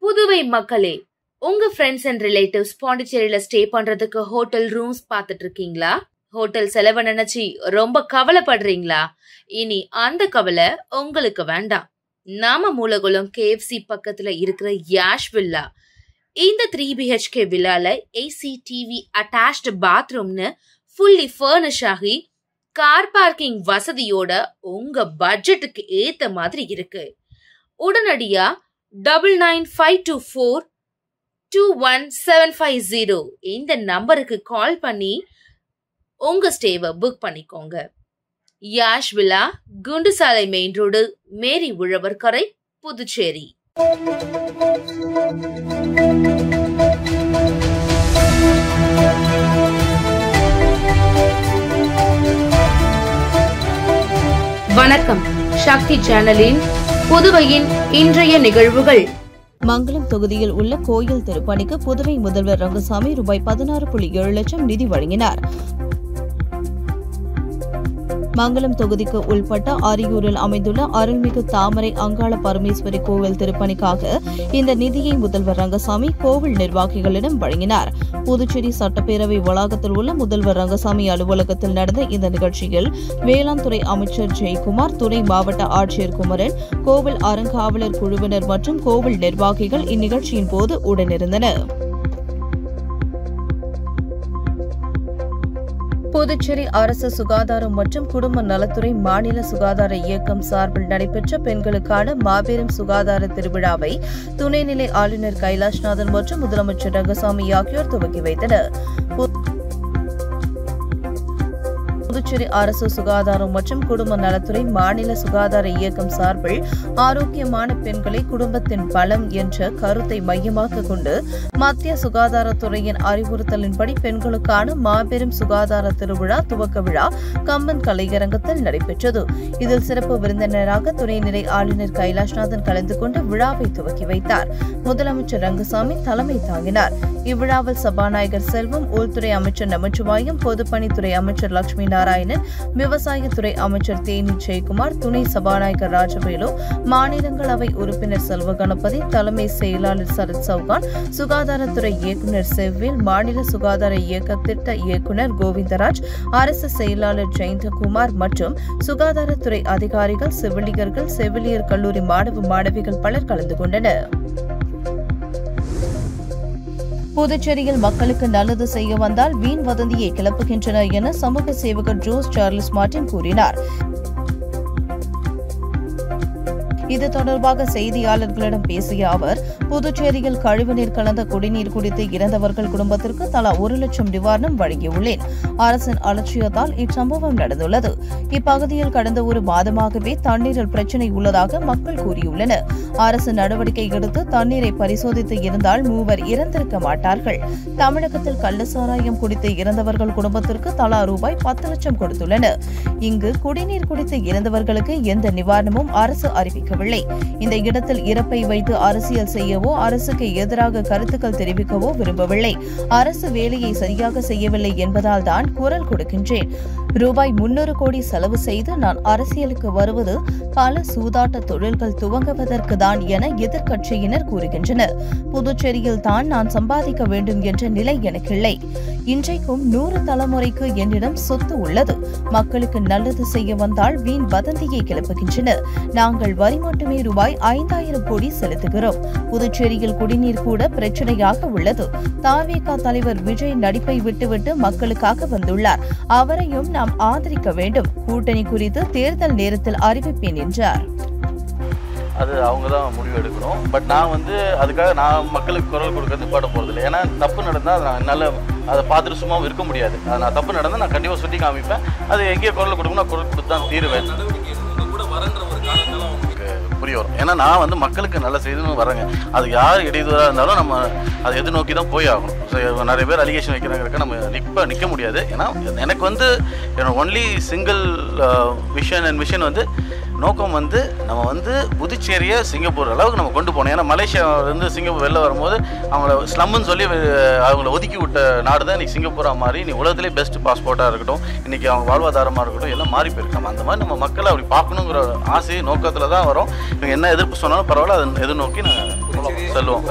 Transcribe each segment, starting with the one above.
புதுவை மக்களே, உங்க friends and relatives பாண்டிச்சேரியில ஸ்டே பண்றதுக்கு ஹோட்டல் ரூம்ஸ் பாத்துட்டு இருக்கீங்களா? ஹோட்டல் செலவு நினைச்சு ரொம்ப கவலைப்படுறீங்களா? இனி அந்த கவலை உங்களுக்கு வேண்டாம். நாம மூலகுளம் KFC பக்கத்துல இருக்கிற யாஷ் வில்லா. இந்த 3 BHK வில்லால AC TV அட்டாச்ட் பாத்ரூம்னு ஃபுல்லி ஃபர்னிஷ் ஆகி கார் பார்க்கிங் வசதியோட உங்க பட்ஜெட்டுக்கு ஏத்த மாதிரி இருக்கு. உடனடியா 9952421750 இந்த நம்பருக்கு கால் பண்ணி உங்க ஸ்டேவை புக் பண்ணிக்கோங்க. Yash villa, Kundasale main road, மேரி உழவர்கரை, புதுச்சேரி. வணக்கம். சக்தி சேனலின் புதுவையின் இன்றைய நிகழ்வுகள். மங்கலம் தொகுதியில் உள்ள கோயில் திருப்பணிக்கு புதுவை முதல்வர் ரங்கசாமி ரூபாய் 16.7 லட்சம் நிதி வழங்கினார். மங்கலம் தொகுதிக்கு உள்பட்ட ஆரியூரில் அமைந்துள்ள அருள்மிகு தாமரை அங்காள பரமேஸ்வரி கோவில் திருப்பணிக்காக இந்த நிதியை முதல்வர் ரங்கசாமி கோவில் நிர்வாகிகளிடம் வழங்கினார். புதுச்சேரி சட்டப்பேரவை வளாகத்தில் உள்ள முதல்வர் ரங்கசாமி அலுவலகத்தில் நடந்த இந்த நிகழ்ச்சியில் வேளாண் துறை அமைச்சர் ஜெயக்குமார், துணை மாவட்ட ஆட்சியர் குமரன், கோவில் அறங்காவலர் குழுவினர் மற்றும் கோவில் நிர்வாகிகள் இந்நிகழ்ச்சியின் போது உடனிருந்தனர். புதுச்சேரி அரசு சுகாதாரம் மற்றும் குடும்ப நலத்துறை மாநில சுகாதார இயக்கம் சார்பில் நடைபெற்ற பெண்களுக்கான மாபெரும் சுகாதார திருவிழாவை துணைநிலை ஆளுநர் கைலாஷ்நாதன் மற்றும் முதலமைச்சர் ரங்கசாமி ஆகியோர் துவக்கி வைத்தனர். புதுச்சேரி அரசு சுகாதாரம் மற்றும் குடும்ப நலத்துறை மாநில சுகாதார இயக்கம் சார்பில் ஆரோக்கியமான பெண்களை குடும்பத்தின் பலம் என்ற கருத்தை மையமாக கொண்டு மத்திய சுகாதாரத்துறையின் அறிவுறுத்தலின்படி பெண்களுக்கான மாபெரும் சுகாதார திருவிழா துவக்க விழா கம்பன் கலையரங்கத்தில் நடைபெற்றது. இதில் சிறப்பு விருந்தினராக துணைநிலை ஆளுநர் கைலாஷ்நாதன் கலந்து கொண்டு விழாவை துவக்கி வைத்தார். முதலமைச்சர் ரங்கசாமி தலைமை தாங்கினார். இவ்விழாவில் சபாநாயகர் செல்வம், உள்துறை அமைச்சர் நமச்சிவாயம், பொதுப்பணித்துறை அமைச்சர் லட்சுமி நாராயணன், விவசாயத்துறை அமைச்சர் தேனி ஜெயக்குமார், துணை சபாநாயகர் ராஜவேலு, மாநிலங்களவை உறுப்பினர் செல்வ கணபதி, தலைமை செயலாளர் சரத் சௌகான், சுகாதாரத்துறை இயக்குநர் செவ்வேல், மாநில சுகாதார இயக்க திட்ட இயக்குநர் கோவிந்தராஜ், அரசு செயலாளர் ஜெயந்தகுமார் மற்றும் சுகாதாரத்துறை அதிகாரிகள், செவிலியர்கள், செவிலியர் கல்லூரி மாணவ மாணவிகள் பலர் கலந்து கொண்டனர். புதுச்சேரியில் மக்களுக்கு நல்லது செய்ய வந்தால் வீண் வதந்தியை கிளப்புகின்றனர் என சமூக சேவகர் ஜோஸ் சார்லஸ் மார்டின் கூறினார். இது தொடர்பாக செய்தியாளர்களிடம் பேசிய அவர், புதுச்சேரியில் கழிவுநீர் கலந்த குடிநீர் குடித்து இறந்தவர்கள் குடும்பத்திற்கு தலா 1 லட்சம் நிவாரணம் வழங்கியுள்ளேன். அரசின் அலட்சியத்தால் இச்சம்பவம் நடந்துள்ளது. இப்பகுதியில் கடந்த 1 மாதமாகவே தண்ணீரில் பிரச்சினை உள்ளதாக மக்கள் கூறியுள்ளனர். அரசு நடவடிக்கை எடுத்து தண்ணீரை பரிசோதித்து இருந்தால் 3 இறந்திருக்க மாட்டார்கள். தமிழகத்தில் கள்ளசாராயம் குடித்து இறந்தவர்கள் குடும்பத்திற்கு தலா ரூபாய் 10 லட்சம் கொடுத்துள்ளனர். இங்கு குடிநீர் குடித்து இறந்தவர்களுக்கு எந்த நிவாரணமும் அரசு அறிவிக்க. இந்த இடத்தில் இறப்பை வைத்து அரசியல் செய்யவோ அரசுக்கு எதிராக கருத்துக்கள் தெரிவிக்கவோ விரும்பவில்லை. அரசு வேலையை சரியாக செய்யவில்லை என்பதால் தான் குரல் கொடுக்கின்றேன். ரூபாய் 300 கோடி செலவு செய்து நான் அரசியலுக்கு வருவது பல சூதாட்ட தொழில்கள் துவங்குவதற்கு தான் என எதிர்க்கட்சியினர் கூறுகின்றனர். புதுச்சேரியில் தான் நான் சம்பாதிக்க வேண்டும் என்ற நிலை எனக்கில்லை. இன்றைக்கும் 100 தலைமுறைக்கு என்னிடம் சொத்து உள்ளது. மக்களுக்கு நல்லது செய்ய வந்தால் வீண் வதந்தியை கிளப்புகின்றனர். நாங்கள் வரி மட்டுமே ரூபாய் 5000 கோடி செலுத்துகிறோம். புதுச்சேரியில் குடிநீர் கூட பிரச்சனையாக உள்ளது. தாவேகா தலைவர் விஜய் நடிப்பை விட்டுவிட்டு மக்களுக்காக வந்துள்ளார். அவரையும் நாம் ஆதரிக்க வேண்டும். கூட்டணி குறித்து தேர்தல் நேரத்தில் அறிவிப்பேன் என்றார். அது அவங்க தான் முடிவு எடுக்கணும். பட் நான் அதுக்காக நான் மக்களுக்கு குரல் கொடுக்கறது பாட போகிறதில்லை. ஏன்னா தப்பு நடந்தால் நான் என்னால் அதை பார்த்துட்டு சும்மா இருக்க முடியாது. அது நான் தப்பு நடந்தால் நான் கண்டிப்பாக சுட்டி காமிப்பேன். அது எங்கேயே குரல் கொடுக்கணும், நான் குரல் கொடுத்து தான் தீருவேன். புரிய வரும். ஏன்னா நான் மக்களுக்கு நல்ல செய்துன்னு வரேங்க. அது யார் இடையூறாக இருந்தாலும் நம்ம அதை எதிர்நோக்கி தான் போய் ஆகணும். ஸோ நிறைய பேர் அலிகேஷன் வைக்கிறாங்க, நம்ம நிற்க முடியாது. ஏன்னா எனக்கு என்னோட ஒன்லி சிங்கிள் மிஷன் நோக்கம் நம்ம புதுச்சேரியை சிங்கப்பூர் அளவுக்கு நம்ம கொண்டு போனோம். ஏன்னா மலேசியாவிலேருந்து சிங்கப்பூர் வெளில வரும்போது அவங்கள ஸ்லம்முன்னு சொல்லி அவங்கள ஒதுக்கி விட்ட நாடு தான் இன்றைக்கி சிங்கப்பூராக மாறி நீ உலகத்திலே பெஸ்ட் பாஸ்போர்ட்டாக இருக்கட்டும், இன்றைக்கி அவங்க வாழ்வாதாரமாக இருக்கட்டும், எல்லாம் மாறி போயிருக்காங்க. அந்த மாதிரி நம்ம மக்களை அப்படி பார்க்கணுங்கிற ஆசை நோக்கத்தில் தான் வரும். இவங்க என்ன எதிர்ப்பு சொன்னாலும் பரவாயில்ல, அதை எதிர்நோக்கி நான் செல்வம்.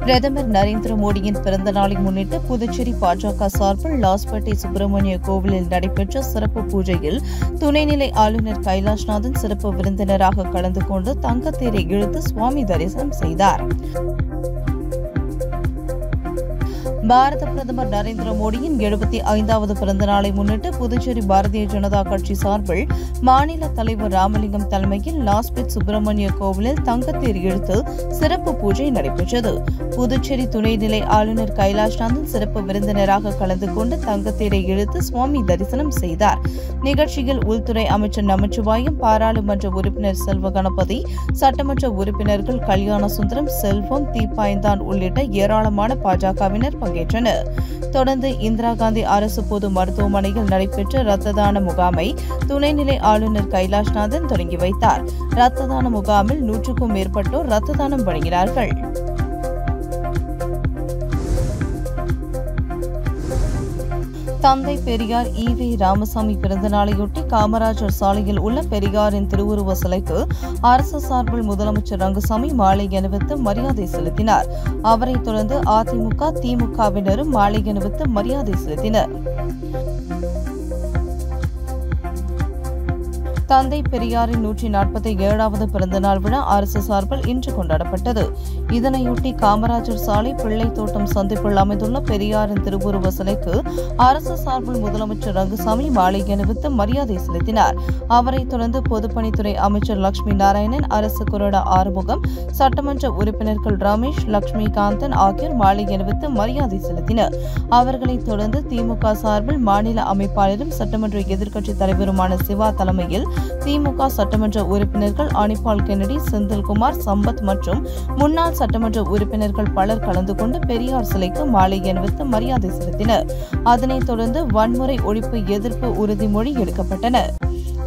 பிரதமர் நரேந்திர மோடியின் பிறந்த நாளை முன்னிட்டு புதுச்சேரி பாஜக சார்பில் லாஸ்பேட்டை சுப்பிரமணிய கோவிலில் நடைபெற்ற சிறப்பு பூஜையில் துணைநிலை ஆளுநர் கைலாஷ்நாதன் சிறப்பு விருந்தினராக கலந்து கொண்டு தங்கத்தேரை இழுத்து சுவாமி தரிசனம் செய்தார். பாரத பிரதமர் நரேந்திர மோடியின் 75வது பிறந்த நாளை முன்னிட்டு புதுச்சேரி பாரதிய ஜனதா கட்சி சார்பில் மாநில தலைவர் ராமலிங்கம் தலைமையில் லாஸ்பேட் சுப்பிரமணிய கோவிலில் தங்கத்தேர் இழுத்து சிறப்பு பூஜை நடைபெற்றது. புதுச்சேரி துணைநிலை ஆளுநர் கைலாஷ்நாதன் சிறப்பு விருந்தினராக கலந்து கொண்டு தங்கத்தேரை இழுத்து சுவாமி தரிசனம் செய்தார். நிகழ்ச்சியில் உள்துறை அமைச்சர் நமச்சிவாயம், பாராளுமன்ற உறுப்பினர் செல்வ கணபதி, சட்டமன்ற உறுப்பினர்கள் கல்யாண சுந்தரம், செல்வம், தீப்பாய்ந்தான் உள்ளிட்ட ஏராளமான பாஜகவினர் பங்கேற்றனர். தொடர்ந்து இந்திரா காந்தி அரசு பொது மருத்துவமனையில் நடைபெற்ற ரத்த தான முகாமை துணைநிலை ஆளுநர் கைலாஷ்நாதன் தொடங்கி வைத்தார். ரத்த தான முகாமில் 100க்கும் மேற்பட்டோர் ரத்த தானம் வழங்கினார்கள். தந்தை பெரியார் ஈ.வே. ராமசாமி பிறந்தநாளையொட்டி காமராஜர் சாலையில் உள்ள பெரியாரின் திருவுருவ சிலைக்கு அரசு சார்பில் முதலமைச்சர் ரங்கசாமி மாலை அணிவித்து மரியாதை செலுத்தினார். அவரைத் தொடர்ந்து அதிமுக, திமுகவினரும் மாலை அணிவித்து மரியாதை செலுத்தினர். தந்தை பெரியாரின் 147வது பிறந்தநாள் விழா அரசு சார்பில் இன்று கொண்டாடப்பட்டது. இதனையொட்டி காமராஜர் சாலை பிள்ளை தோட்டம் சந்திப்பில் அமைந்துள்ள பெரியாரின் திருவுருவ சிலைக்கு அரசு சார்பில் முதலமைச்சர் ரங்கசாமி மாலை அணிவித்து மரியாதை செலுத்தினார். அவரைத் தொடர்ந்து பொதுப்பணித்துறை அமைச்சர் லட்சுமி நாராயணன், அரசு கொறடா ஆறுமுகம், சட்டமன்ற உறுப்பினர்கள் ரமேஷ், லட்சுமிகாந்தன் ஆகியோர் மாலை அணிவித்து மரியாதை செலுத்தினர். அவர்களைத் தொடர்ந்து திமுக சார்பில் மாநில அமைப்பாளரும் சட்டமன்ற எதிர்க்கட்சித் தலைவருமான சிவா தலைமையில் திமுக சட்டமன்ற உறுப்பினர்கள் அனிபால் கென்னடி, செந்தில்குமார், சம்பத் மற்றும் முன்னாள் சட்டமன்ற உறுப்பினர்கள் பலர் கலந்து கொண்டு பெரியார் சிலைக்கு மாலை அணிவித்து மரியாதை செலுத்தினர். அதனைத் தொடர்ந்து வன்முறை ஒழிப்பு எதிர்ப்பு உறுதிமொழி எடுக்கப்பட்டன.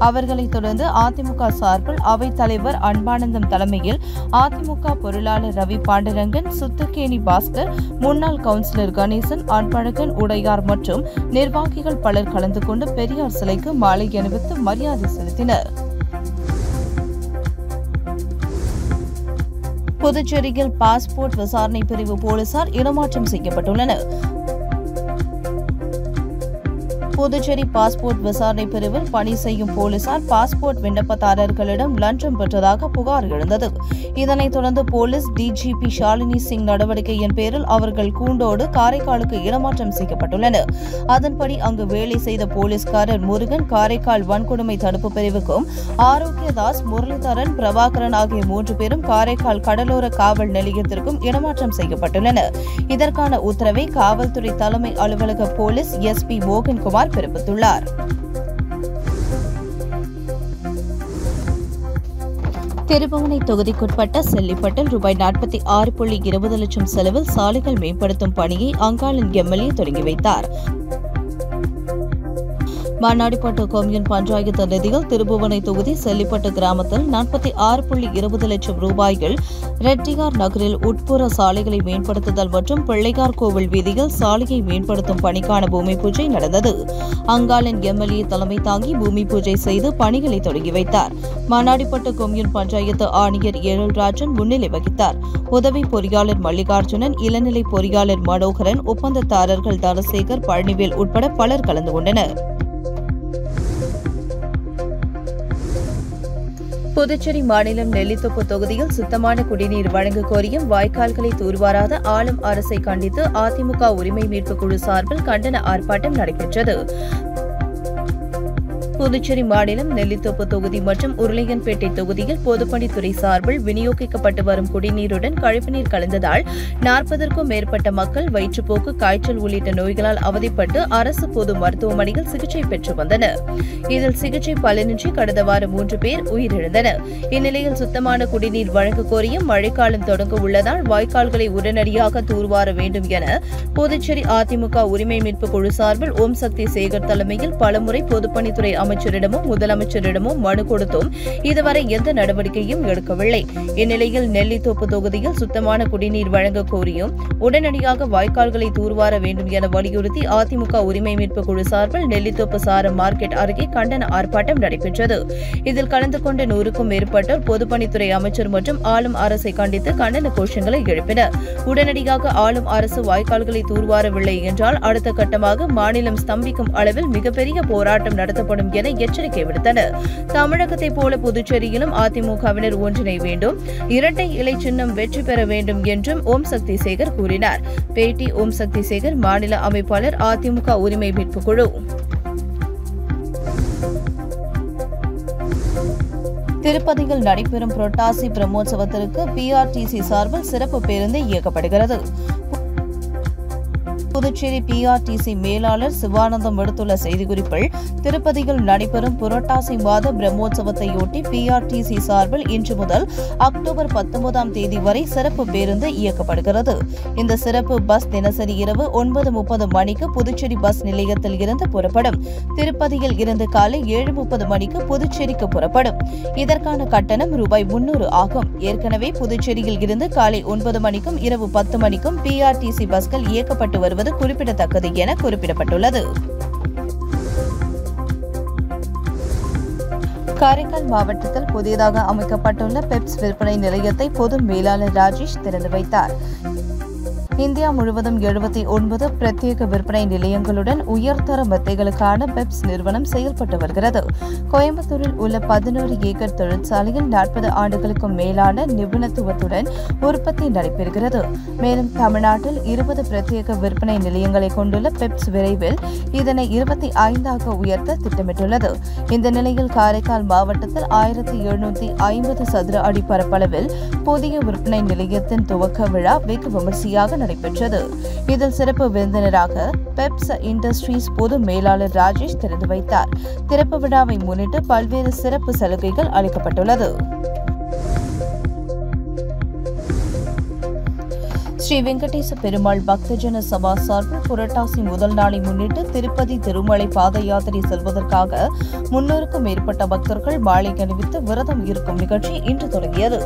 அவர்களைத் தொடர்ந்து அதிமுக சார்பில் அவைத் தலைவர் அன்பானந்தம் தலைமையில் அதிமுக பொருளாளர் ரவி பாண்டரங்கன், சுத்துக்கேணி பாஸ்கர், முன்னாள் கவுன்சிலர் கணேசன், அன்பழகன், உடையார் மற்றும் நிர்வாகிகள் பலர் கலந்து கொண்டு பெரியார் சிலைக்கு மாலை அணிவித்து மரியாதை செலுத்தினர். புதுச்சேரியில் பாஸ்போர்ட் விசாரணை பிரிவு போலீசார் இடமாற்றம் செய்யப்பட்டுள்ளனர். புதுச்சேரி பாஸ்போர்ட் விசாரணை பிரிவில் பணி செய்யும் போலீசார் பாஸ்போர்ட் விண்ணப்பதாரர்களிடம் லஞ்சம் பெற்றதாக புகார் எழுந்தது. இதனைத் தொடர்ந்து போலீஸ் டிஜிபி ஷாலினி சிங் நடவடிக்கையின் பேரில் அவர்கள் கூண்டோடு காரைக்காலுக்கு இடமாற்றம் செய்யப்பட்டுள்ளனர். அதன்படி அங்கு வேலை செய்த போலீஸ்காரர் முருகன் காரைக்கால் வன்கொடுமை தடுப்பு பிரிவுக்கும், ஆரோக்கியதாஸ், முரளிதரன், பிரபாகரன் ஆகிய 3 பேரும் காரைக்கால் கடலோர காவல் நிலையத்திற்கும் இடமாற்றம் செய்யப்பட்டுள்ளனர். இதற்கான உத்தரவை காவல்துறை தலைமை அலுவலக போலீஸ் எஸ்பி மோகன்குமார் பிறப்பித்துள்ளார். திருபுவனை தொகுதிக்குட்பட்ட செல்லிப்பட்டில் ரூபாய் 46.20 லட்சம் செலவில் சாலைகள் மேம்படுத்தும் பணியை அங்காளன் எம்எல்ஏ தொடங்கி வைத்தார். மண்ணாடிப்பட்டு கொம்யூன் பஞ்சாயத்து நிதியில் திருபுவனை தொகுதி செல்லிப்பட்டு கிராமத்தில் 46.20 லட்சம் ரூபாய்கள் ரெட்டியார் நகரில் உட்புற சாலைகளை மேம்படுத்துதல் மற்றும் பிள்ளையார் கோவில் வீதியில் சாலையை மேம்படுத்தும் பணிக்கான பூமி பூஜை நடந்தது. அங்காளன் எம்எல்ஏ தலைமை தாங்கி பூமி பூஜை செய்து பணிகளை தொடங்கி வைத்தார். மண்ணாடிப்பட்டு கொம்யூன் பஞ்சாயத்து ஆணையர் ஏழல்ராஜன் முன்னிலை வகித்தார். உதவி பொறியாளர் மல்லிகார்ஜுனன், இளநிலை பொறியாளர் மனோகரன், ஒப்பந்ததாரர்கள் தனசேகர், பழனிவேல் உட்பட பலர் கலந்து கொண்டனர். புதுச்சேரி மாநிலம் நெல்லித்தோப்பு தொகுதியில் சுத்தமான குடிநீர் வழங்க கோரியும் வாய்க்கால்களை தூர்வாராத ஆளும் அரசை கண்டித்து அதிமுக உரிமை மீட்பு குழு சார்பில் கண்டன ஆர்ப்பாட்டம் நடைபெற்றது. புதுச்சேரி மாநிலம் நெல்லித்தோப்பு தொகுதி மற்றும் உருளையன்பேட்டை தொகுதியில் பொதுப்பணித்துறை சார்பில் விநியோகிக்கப்பட்டு வரும் குடிநீருடன் கழிவுநீர் கலந்ததால் 40க்கும் மேற்பட்ட மக்கள் வயிற்றுப்போக்கு, காய்ச்சல் உள்ளிட்ட நோய்களால் அவதிப்பட்டு அரசு பொது மருத்துவமனையில் சிகிச்சை பெற்று வந்தனர். இதில் சிகிச்சை பலனின்றி கடந்த வாரம் 3 பேர் உயிரிழந்தனர். இந்நிலையில் சுத்தமான குடிநீர் வழங்க கோரியும் மழைக்காலம் தொடங்க உள்ளதால் வாய்க்கால்களை உடனடியாக தூர்வார வேண்டும் என புதுச்சேரி அதிமுக உரிமை மீட்பு குழு சார்பில் ஓம் சக்தி சேகர் தலைமையில் பலமுறை பொதுப்பணித்துறை அமைச்சரிடமும் முதலமைச்சரிடமும் மனு கொடுத்தும் இதுவரை எந்த நடவடிக்கையும் எடுக்கவில்லை. இந்நிலையில் நெல்லித்தோப்பு தொகுதியில் சுத்தமான குடிநீர் வழங்க கோரியும் உடனடியாக வாய்க்கால்களை தூர்வார வேண்டும் என வலியுறுத்தி அதிமுக உரிமை மீட்பு குழு சார்பில் நெல்லித்தோப்பு சாரம் மார்க்கெட் அருகே கண்டன ஆர்ப்பாட்டம் நடைபெற்றது. இதில் கலந்து கொண்ட 100க்கும் மேற்பட்டோர் பொதுப்பணித்துறை அமைச்சர் மற்றும் ஆளும் அரசை கண்டித்து கண்டன கோஷங்களை எழுப்பினர். உடனடியாக ஆளும் அரசு வாய்க்கால்களை தூர்வாரவில்லை என்றால் அடுத்த கட்டமாக மாநிலம் ஸ்தம்பிக்கும் அளவில் மிகப்பெரிய போராட்டம் நடத்தப்படும் என எச்சரிக்கை விடுத்தனர். தமிழகத்தைப் போல புதுச்சேரியிலும் அதிமுகவினர் ஒன்றிணை வேண்டும், இரட்டை இலை சின்னம் வெற்றி பெற வேண்டும் என்றும் ஓம் சக்தி சேகர் கூறினார். பேட்டி ஓம் சக்தி சேகர், மாநில அமைப்பாளர், அதிமுக உரிமை மீட்பு குழு. திருப்பதியில் நடைபெறும் புரட்டாசி பிரம்மோற்சவத்திற்கு பிஆர்டிசி சார்பில் சிறப்பு பேருந்து இயக்கப்படுகிறது. புதுச்சேரி பிஆர்டிசி மேலாளர் சிவானந்தம் விடுத்துள்ள செய்திக்குறிப்பில், திருப்பதியில் நடைபெறும் புரட்டாசி மாத பிரம்மோற்சவத்தையொட்டி பிஆர்டிசி சார்பில் இன்று முதல் அக்டோபர் 19ஆம் தேதி வரை சிறப்பு பேருந்து இயக்கப்படுகிறது. இந்த சிறப்பு பஸ் தினசரி இரவு 9:30 மணிக்கு புதுச்சேரி பஸ் நிலையத்தில் இருந்து புறப்படும். திருப்பதியில் இருந்து காலை 7:30 மணிக்கு புதுச்சேரிக்கு புறப்படும். இதற்கான கட்டணம் ₹300 ஆகும். ஏற்கனவே புதுச்சேரியில் இருந்து காலை 9 மணிக்கும் இரவு 10 மணிக்கும் பிஆர்டிசி பஸ்கள் இயக்கப்பட்டு வருவது குறிப்பிடத்தக்கது என குறிப்பிடப்பட்டுள்ளது. காரைக்கால் மாவட்டத்தில் புதியதாக அமைக்கப்பட்டுள்ள பெப்ஸ் விற்பனை நிலையத்தை பொது மேலாளர் ராஜேஷ் திறந்து வைத்தார். இந்தியா முழுவதும் 79 பிரத்யேக விற்பனை நிலையங்களுடன் உயர்தர மெத்தைகளுக்கான பெப்ஸ் நிறுவனம் செயல்பட்டு வருகிறது. கோயம்புத்தூரில் உள்ள 11 ஏக்கர் தொழிற்சாலையில் 40 ஆண்டுகளுக்கும் மேலான நிபுணத்துவத்துடன் உற்பத்தி நடைபெறுகிறது. மேலும் தமிழ்நாட்டில் 20 பிரத்யேக விற்பனை நிலையங்களை கொண்டுள்ள பெப்ஸ் விரைவில் இதனை 25ஆக உயர்த்த திட்டமிட்டுள்ளது. இந்த நிலையில் காரைக்கால் மாவட்டத்தில் 1750 சதுர அடி பரப்பளவில் புதிய விற்பனை நிலையத்தின் துவக்க விழா வெகு விமர்சையாக நடைபெற்றது. இதில் சிறப்பு விருந்தினராக பெப்ஸ் இண்டஸ்ட்ரீஸ் பொது மேலாளர் ராஜேஷ் திறந்து வைத்தார். திறப்பு விழாவை முன்னிட்டு பல்வேறு சிறப்பு சலுகைகள் அளிக்கப்பட்டுள்ளது. ஸ்ரீ வெங்கடேச பெருமாள் பக்தஜன சபா சார்பில் புரட்டாசி முதல் நாளை முன்னிட்டு திருப்பதி திருமலை பாத யாத்திரை செல்வதற்காக 300க்கும் மேற்பட்ட பக்தர்கள் மாலை அணிவித்து விரதம் இருக்கும் நிகழ்ச்சி இன்று தொடங்கியது.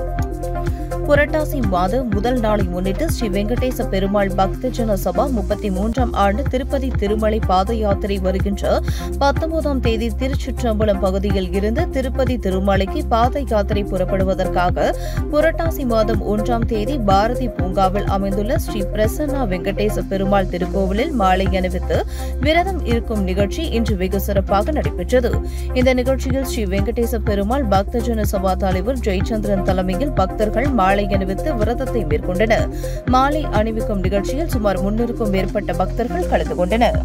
புரட்டாசி மாத முதல் நாளை முன்னிட்டு ஸ்ரீ வெங்கடேச பெருமாள் பக்தஜன சபா 33ஆம் ஆண்டு திருப்பதி திருமலை பாத யாத்திரை வருகின்ற 19ஆம் தேதி திருச்சிற்றம்பலம் பகுதியில் இருந்து திருப்பதி திருமலைக்கு பாத யாத்திரை புறப்படுவதற்காக புரட்டாசி மாதம் 1ஆம் தேதி பாரதி பூங்காவில் அமைந்துள்ள ஸ்ரீ பிரசன்னா வெங்கடேச பெருமாள் திருக்கோவிலில் மாலை அணிவித்து விரதம் இருக்கும் நிகழ்ச்சி இன்று வெகு சிறப்பாக நடைபெற்றது. இந்த நிகழ்ச்சியில் ஸ்ரீ வெங்கடேச பெருமாள் பக்தஜன சபா தலைவர் ஜெயச்சந்திரன் தலைமையில் பக்தர்கள் மாலை அணிவித்து விரதத்தை மேற்கொண்டனர். மாலை அணிவிக்கும் நிகழ்ச்சியில் சுமார் 300க்கும் மேற்பட்ட பக்தர்கள் கலந்து கொண்டனர்.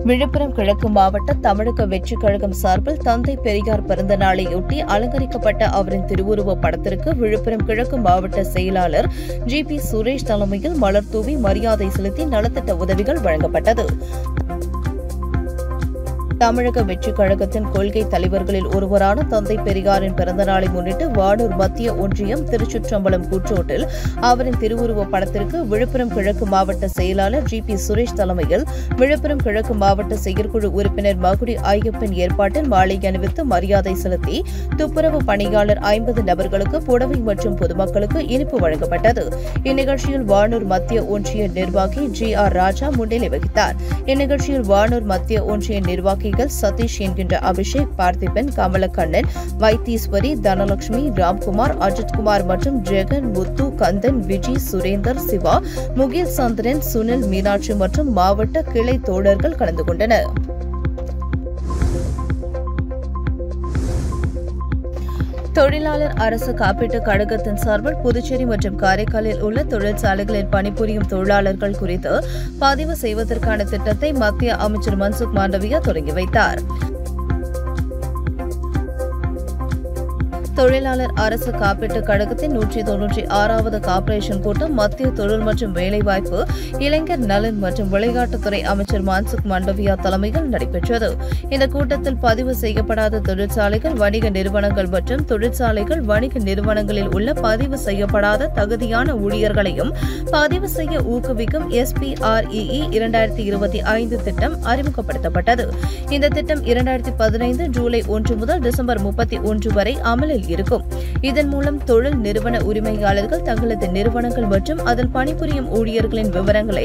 விழுப்புரம் கிழக்கு மாவட்ட தமிழக வெற்றிக் கழகம் சார்பில் தந்தை பெரியார் பிறந்த நாளையொட்டி அலங்கரிக்கப்பட்ட அவரின் திருவுருவ படத்திற்கு விழுப்புரம் கிழக்கு மாவட்ட செயலாளர் ஜி.பி. சுரேஷ் தலைமையில் மலர் தூவி மரியாதை செலுத்தி நலத்திட்ட உதவிகள் வழங்கப்பட்டது. தமிழக வெற்றிக் கழகத்தின் கொள்கை தலைவர்களில் ஒருவரான தந்தை பெரியாரின் பிறந்தநாளை முன்னிட்டு வானூர் மத்திய ஒன்றியம் திருச்சிற்றம்பலம் கூற்றோட்டில் அவரின் திருவுருவ படத்திற்கு விழுப்புரம் கிழக்கு மாவட்ட செயலாளர் ஜி.பி. சுரேஷ் தலைமையில் விழுப்புரம் கிழக்கு மாவட்ட செயற்குழு உறுப்பினர் மகுடி ஐயப்பன் ஏற்பாட்டில் மாலை அணிவித்து மரியாதை செலுத்தி துப்புரவு பணியாளர் 50 நபர்களுக்கு புடவை மற்றும் பொதுமக்களுக்கு இனிப்பு வழங்கப்பட்டது. இந்நிகழ்ச்சியில் வானூர் மத்திய ஒன்றிய நிர்வாகி ஜி.ஆர். ராஜா முன்னிலை வகித்தார். இந்நிகழ்ச்சியில் வானூர் மத்திய ஒன்றிய நிர்வாகி சதீஷ் என்கின்ற அபிஷேக், பார்த்திபன், கமலக்கண்ணன், வைத்தீஸ்வரி, தனலட்சுமி, ராம்குமார், அஜித்குமார் மற்றும் ஜெகன், முத்து, கந்தன், விஜய், சுரேந்தர், சிவா, முகில் சந்திரன், சுனில், மீனாட்சி மற்றும் மாவட்ட கிளை தோழர்கள் கலந்து கொண்டனர். தொழிலாளர் அரசு காப்பீட்டுக் கழகத்தின் சார்பில் புதுச்சேரி மற்றும் காரைக்காலில் உள்ள தொழிற்சாலைகளில் பணிபுரியும் தொழிலாளர்கள் குறித்து பதிவு செய்வதற்கான திட்டத்தை மத்திய அமைச்சர் மன்சுக் மாண்டவியா தொடங்கி வைத்தார். தொழிலாளர் அரசு காப்பீட்டுக் கழகத்தின் 196வது கார்ப்பரேஷன் கூட்டம் மத்திய தொழில் மற்றும் வேலைவாய்ப்பு, இளைஞர் நலன் மற்றும் விளையாட்டுத்துறை அமைச்சர் மன்சுக் மாண்டவியா தலைமையில் நடைபெற்றது. இந்த கூட்டத்தில் பதிவு செய்யப்படாத தொழிற்சாலைகள், வணிக நிறுவனங்கள் மற்றும் தொழிற்சாலைகள், வணிக நிறுவனங்களில் உள்ள பதிவு செய்யப்படாத தகுதியான ஊழியர்களையும் பதிவு செய்ய ஊக்குவிக்கும் SPREE 2025 திட்டம் அறிமுகப்படுத்தப்பட்டது. இந்த திட்டம் 2015 ஜூலை 1 முதல் டிசம்பர் 31 வரை அமலில் இருக்கும். இதன் மூலம் தொழில் நிறுவன உரிமையாளர்கள் தங்களது நிறுவனங்கள் மற்றும் அதில் பணிபுரியும் ஊழியர்களின் விவரங்களை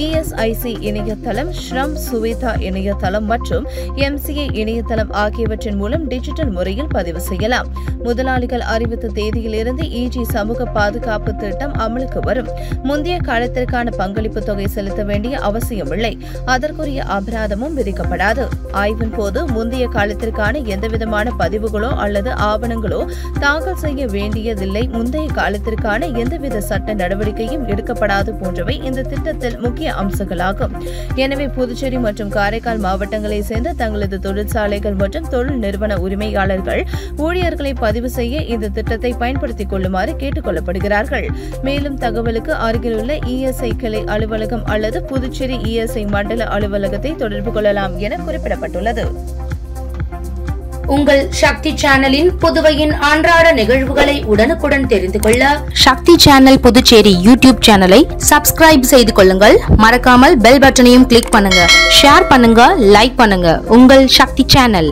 ESIC இணையதளம், ஸ்ரம் சுவேதா இணையதளம் மற்றும் MCA இணையதளம் ஆகியவற்றின் மூலம் டிஜிட்டல் முறையில் பதிவு செய்யலாம். முதலாளிகள் அறிவித்த தேதியிலிருந்து EG சமூக பாதுகாப்பு திட்டம் அமலுக்கு வரும். முந்தைய காலத்திற்கான பங்களிப்பு தொகை செலுத்த வேண்டிய அவசியமில்லை. அதற்குரிய அபராதமும் விதிக்கப்படாது. ஆய்வின் போது முந்தைய காலத்திற்கான எந்தவிதமான பதிவுகளோ அல்லது ஆவணங்களோ தாக்கல் செய்ய வேண்டியதில்லை. முந்தைய காலத்திற்கான எந்தவித சட்ட நடவடிக்கையும் எடுக்கப்படாது போன்றவை இந்த திட்டத்தில் முக்கிய அம்சங்களாகும். எனவே புதுச்சேரி மற்றும் காரைக்கால் மாவட்டங்களை சேர்ந்த தங்களது தொழிற்சாலைகள் மற்றும் தொழில் நிறுவன உரிமையாளர்கள் ஊழியர்களை பதிவு செய்ய இந்த திட்டத்தை பயன்படுத்திக் கொள்ளுமாறு கேட்டுக் கொள்ளப்படுகிறார்கள். மேலும் தகவலுக்கு அருகிலுள்ள ESI கிளை அலுவலகம் அல்லது புதுச்சேரி ESI மண்டல அலுவலகத்தை தொடர்பு கொள்ளலாம் என குறிப்பிடப்பட்டுள்ளது. உங்கள் சக்தி சேனலின் புதுவையின் அன்றாட நிகழ்வுகளை உடனுக்குடன் தெரிந்து கொள்ள சக்தி சேனல் புதுச்சேரி யூடியூப் சேனலை சப்ஸ்கிரைப் செய்து கொள்ளுங்கள். மறக்காமல் பெல் பட்டனையும் கிளிக் பண்ணுங்க, ஷேர் பண்ணுங்க, லைக் பண்ணுங்க. உங்கள் சக்தி சேனல்.